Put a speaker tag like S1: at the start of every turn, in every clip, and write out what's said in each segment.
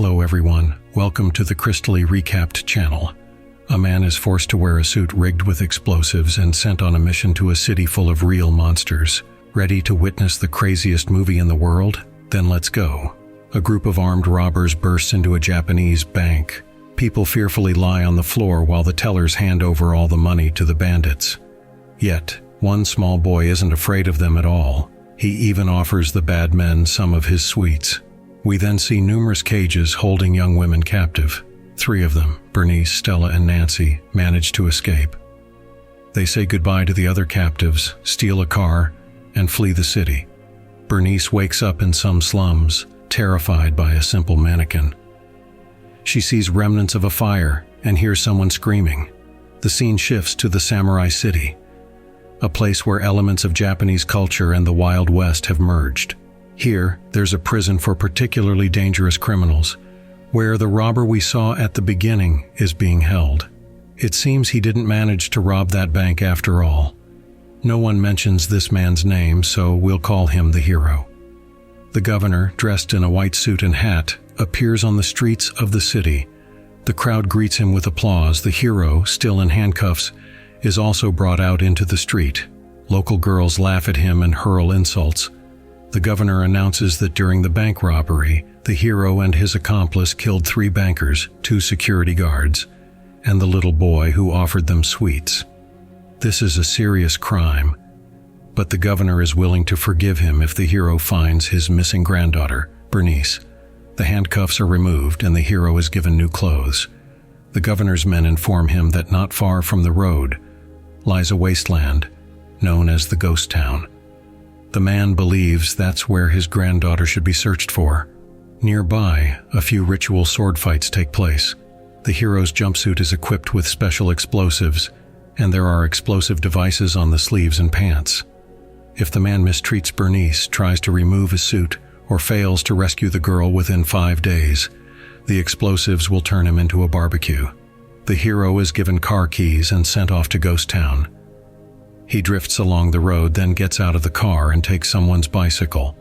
S1: Hello everyone, welcome to the Crystaly Recapped channel. A man is forced to wear a suit rigged with explosives and sent on a mission to a city full of real monsters. Ready to witness the craziest movie in the world? Then let's go. A group of armed robbers bursts into a Japanese bank. People fearfully lie on the floor while the tellers hand over all the money to the bandits. Yet, one small boy isn't afraid of them at all. He even offers the bad men some of his sweets. We then see numerous cages holding young women captive. 3 of them, Bernice, Stella, and Nancy, manage to escape. They say goodbye to the other captives, steal a car, and flee the city. Bernice wakes up in some slums, terrified by a simple mannequin. She sees remnants of a fire and hears someone screaming. The scene shifts to the Samurai City, a place where elements of Japanese culture and the Wild West have merged. Here, there's a prison for particularly dangerous criminals, where the robber we saw at the beginning is being held. It seems he didn't manage to rob that bank after all. No one mentions this man's name, so we'll call him the hero. The governor, dressed in a white suit and hat, appears on the streets of the city. The crowd greets him with applause. The hero, still in handcuffs, is also brought out into the street. Local girls laugh at him and hurl insults. The governor announces that during the bank robbery, the hero and his accomplice killed 3 bankers, 2 security guards, and the little boy who offered them sweets. This is a serious crime, but the governor is willing to forgive him if the hero finds his missing granddaughter, Bernice. The handcuffs are removed and the hero is given new clothes. The governor's men inform him that not far from the road lies a wasteland known as the Ghost Town. The man believes that's where his granddaughter should be searched for. Nearby, a few ritual sword fights take place. The hero's jumpsuit is equipped with special explosives, and there are explosive devices on the sleeves and pants. If the man mistreats Bernice, tries to remove his suit, or fails to rescue the girl within 5 days, the explosives will turn him into a barbecue. The hero is given car keys and sent off to Ghost Town. He drifts along the road, then gets out of the car and takes someone's bicycle.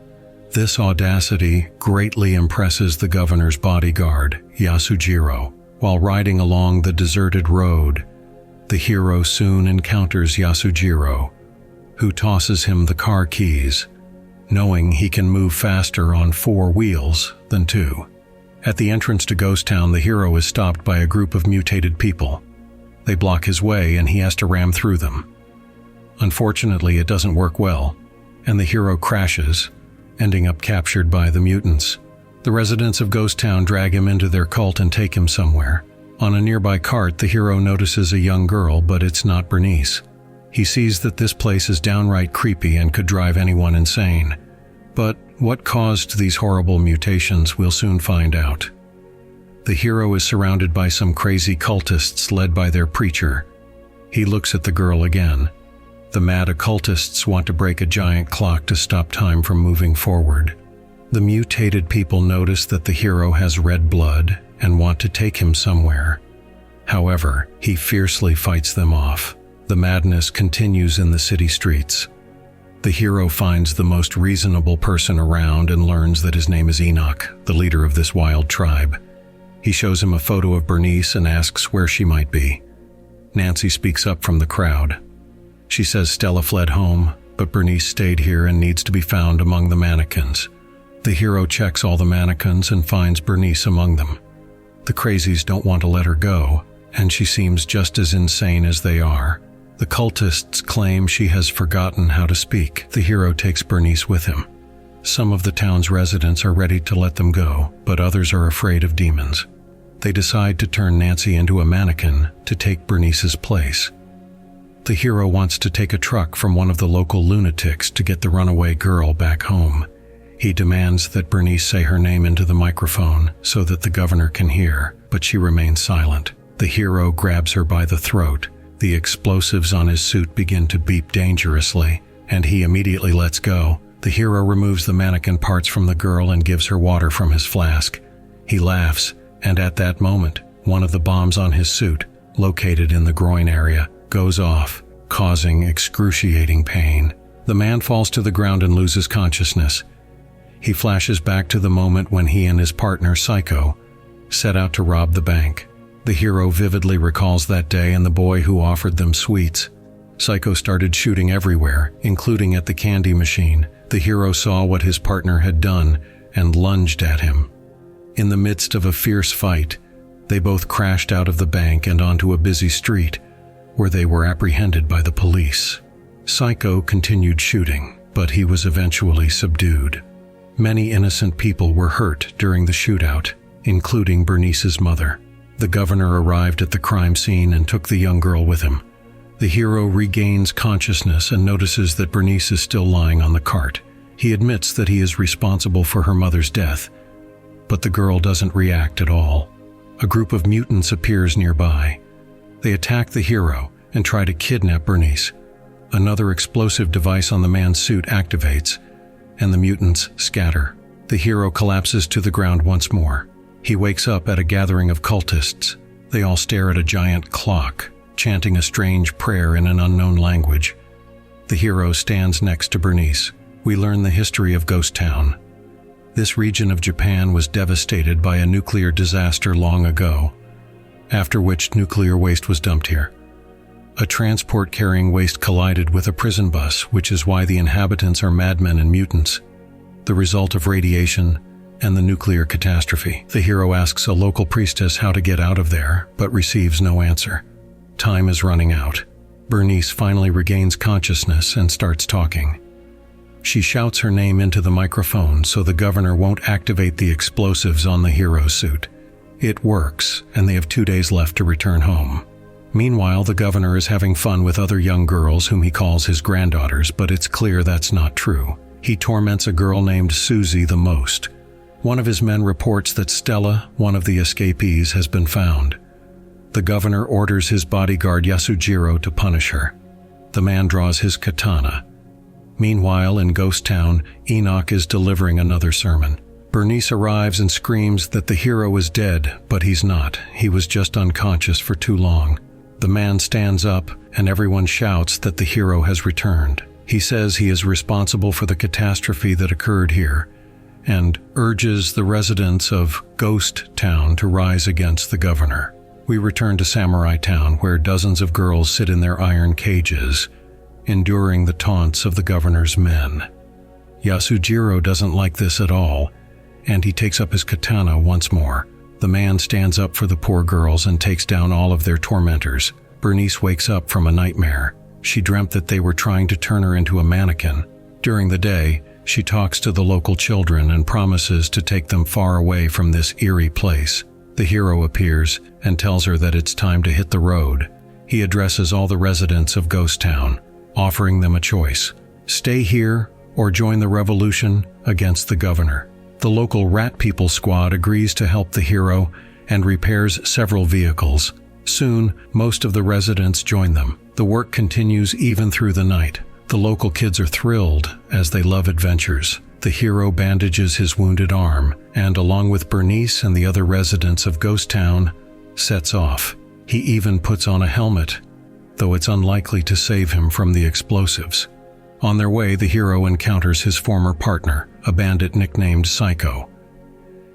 S1: This audacity greatly impresses the governor's bodyguard, Yasujiro. While riding along the deserted road, the hero soon encounters Yasujiro, who tosses him the car keys, knowing he can move faster on 4 wheels than 2. At the entrance to Ghost Town, the hero is stopped by a group of mutated people. They block his way and he has to ram through them. Unfortunately, it doesn't work well, and the hero crashes, ending up captured by the mutants. The residents of Ghost Town drag him into their cult and take him somewhere. On a nearby cart, the hero notices a young girl, but it's not Bernice. He sees that this place is downright creepy and could drive anyone insane. But what caused these horrible mutations, we'll soon find out. The hero is surrounded by some crazy cultists led by their preacher. He looks at the girl again. The mad occultists want to break a giant clock to stop time from moving forward. The mutated people notice that the hero has red blood and want to take him somewhere. However, he fiercely fights them off. The madness continues in the city streets. The hero finds the most reasonable person around and learns that his name is Enoch, the leader of this wild tribe. He shows him a photo of Bernice and asks where she might be. Nancy speaks up from the crowd. She says Stella fled home, but Bernice stayed here and needs to be found among the mannequins. The hero checks all the mannequins and finds Bernice among them. The crazies don't want to let her go, and she seems just as insane as they are. The cultists claim she has forgotten how to speak. The hero takes Bernice with him. Some of the town's residents are ready to let them go, but others are afraid of demons. They decide to turn Nancy into a mannequin to take Bernice's place. The hero wants to take a truck from one of the local lunatics to get the runaway girl back home. He demands that Bernice say her name into the microphone so that the governor can hear, but she remains silent. The hero grabs her by the throat. The explosives on his suit begin to beep dangerously, and he immediately lets go. The hero removes the mannequin parts from the girl and gives her water from his flask. He laughs, and at that moment, one of the bombs on his suit, located in the groin area, goes off, causing excruciating pain. The man falls to the ground and loses consciousness. He flashes back to the moment when he and his partner, Psycho, set out to rob the bank. The hero vividly recalls that day and the boy who offered them sweets. Psycho started shooting everywhere, including at the candy machine. The hero saw what his partner had done and lunged at him. In the midst of a fierce fight, they both crashed out of the bank and onto a busy street, where they were apprehended by the police. Psycho continued shooting, but he was eventually subdued. Many innocent people were hurt during the shootout, including Bernice's mother. The governor arrived at the crime scene and took the young girl with him. The hero regains consciousness and notices that Bernice is still lying on the cart. He admits that he is responsible for her mother's death, but the girl doesn't react at all. A group of mutants appears nearby. They attack the hero and try to kidnap Bernice. Another explosive device on the man's suit activates, and the mutants scatter. The hero collapses to the ground once more. He wakes up at a gathering of cultists. They all stare at a giant clock, chanting a strange prayer in an unknown language. The hero stands next to Bernice. We learn the history of Ghost Town. This region of Japan was devastated by a nuclear disaster long ago, after which nuclear waste was dumped here. A transport carrying waste collided with a prison bus, which is why the inhabitants are madmen and mutants, the result of radiation and the nuclear catastrophe. The hero asks a local priestess how to get out of there, but receives no answer. Time is running out. Bernice finally regains consciousness and starts talking. She shouts her name into the microphone so the governor won't activate the explosives on the hero's suit. It works, and they have 2 days left to return home. Meanwhile, the governor is having fun with other young girls whom he calls his granddaughters, but it's clear that's not true. He torments a girl named Susie the most. One of his men reports that Stella, one of the escapees, has been found. The governor orders his bodyguard Yasujiro to punish her. The man draws his katana. Meanwhile, in Ghost Town, Enoch is delivering another sermon. Bernice arrives and screams that the hero is dead, but he's not. He was just unconscious for too long. The man stands up, and everyone shouts that the hero has returned. He says he is responsible for the catastrophe that occurred here, and urges the residents of Ghost Town to rise against the governor. We return to Samurai Town, where dozens of girls sit in their iron cages, enduring the taunts of the governor's men. Yasujiro doesn't like this at all, and he takes up his katana once more. The man stands up for the poor girls and takes down all of their tormentors. Bernice wakes up from a nightmare. She dreamt that they were trying to turn her into a mannequin. During the day, she talks to the local children and promises to take them far away from this eerie place. The hero appears and tells her that it's time to hit the road. He addresses all the residents of Ghost Town, offering them a choice: stay here or join the revolution against the governor. The local Rat People squad agrees to help the hero and repairs several vehicles. Soon, most of the residents join them. The work continues even through the night. The local kids are thrilled as they love adventures. The hero bandages his wounded arm and, along with Bernice and the other residents of Ghost Town, sets off. He even puts on a helmet, though it's unlikely to save him from the explosives. On their way, the hero encounters his former partner, a bandit nicknamed Psycho.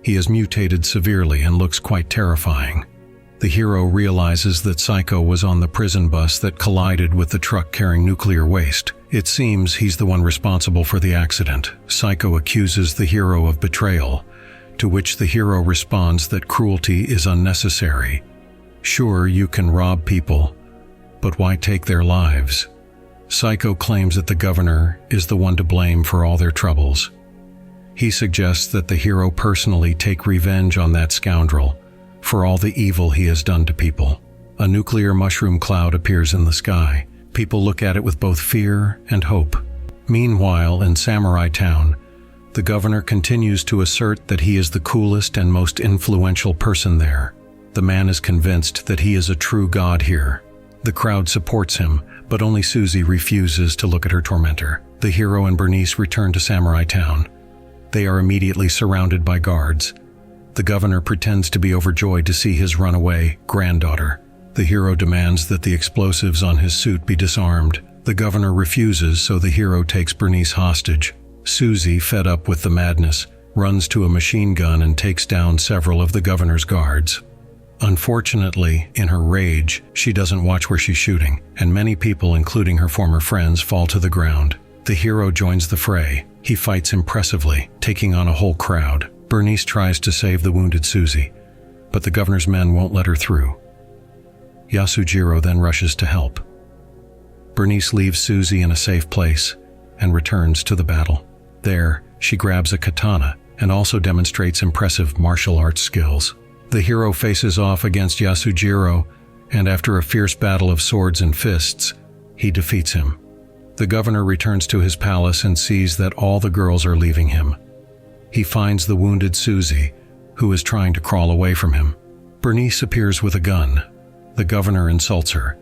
S1: He is mutated severely and looks quite terrifying. The hero realizes that Psycho was on the prison bus that collided with the truck carrying nuclear waste. It seems he's the one responsible for the accident. Psycho accuses the hero of betrayal, to which the hero responds that cruelty is unnecessary. Sure, you can rob people, but why take their lives? Psycho claims that the governor is the one to blame for all their troubles. He suggests that the hero personally take revenge on that scoundrel for all the evil he has done to people. A nuclear mushroom cloud appears in the sky. People look at it with both fear and hope. Meanwhile, in Samurai Town, the governor continues to assert that he is the coolest and most influential person there. The man is convinced that he is a true god here. The crowd supports him, but only Susie refuses to look at her tormentor. The hero and Bernice return to Samurai Town. They are immediately surrounded by guards. The governor pretends to be overjoyed to see his runaway granddaughter. The hero demands that the explosives on his suit be disarmed. The governor refuses, so the hero takes Bernice hostage. Susie, fed up with the madness, runs to a machine gun and takes down several of the governor's guards. Unfortunately, in her rage, she doesn't watch where she's shooting, and many people, including her former friends, fall to the ground. The hero joins the fray. He fights impressively, taking on a whole crowd. Bernice tries to save the wounded Susie, but the governor's men won't let her through. Yasujiro then rushes to help. Bernice leaves Susie in a safe place and returns to the battle. There, she grabs a katana and also demonstrates impressive martial arts skills. The hero faces off against Yasujiro, and after a fierce battle of swords and fists, he defeats him. The governor returns to his palace and sees that all the girls are leaving him. He finds the wounded Susie, who is trying to crawl away from him. Bernice appears with a gun. The governor insults her,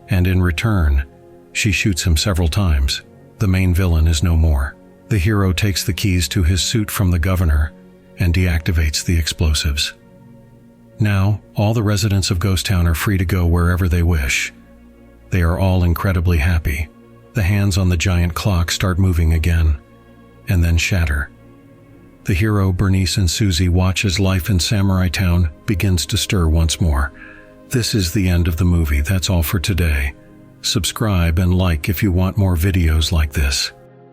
S1: and in return, she shoots him several times. The main villain is no more. The hero takes the keys to his suit from the governor and deactivates the explosives. Now, all the residents of Ghost Town are free to go wherever they wish. They are all incredibly happy. The hands on the giant clock start moving again, and then shatter. The hero, Bernice, and Susie watch as life in Samurai Town begins to stir once more. This is the end of the movie. That's all for today. Subscribe and like if you want more videos like this.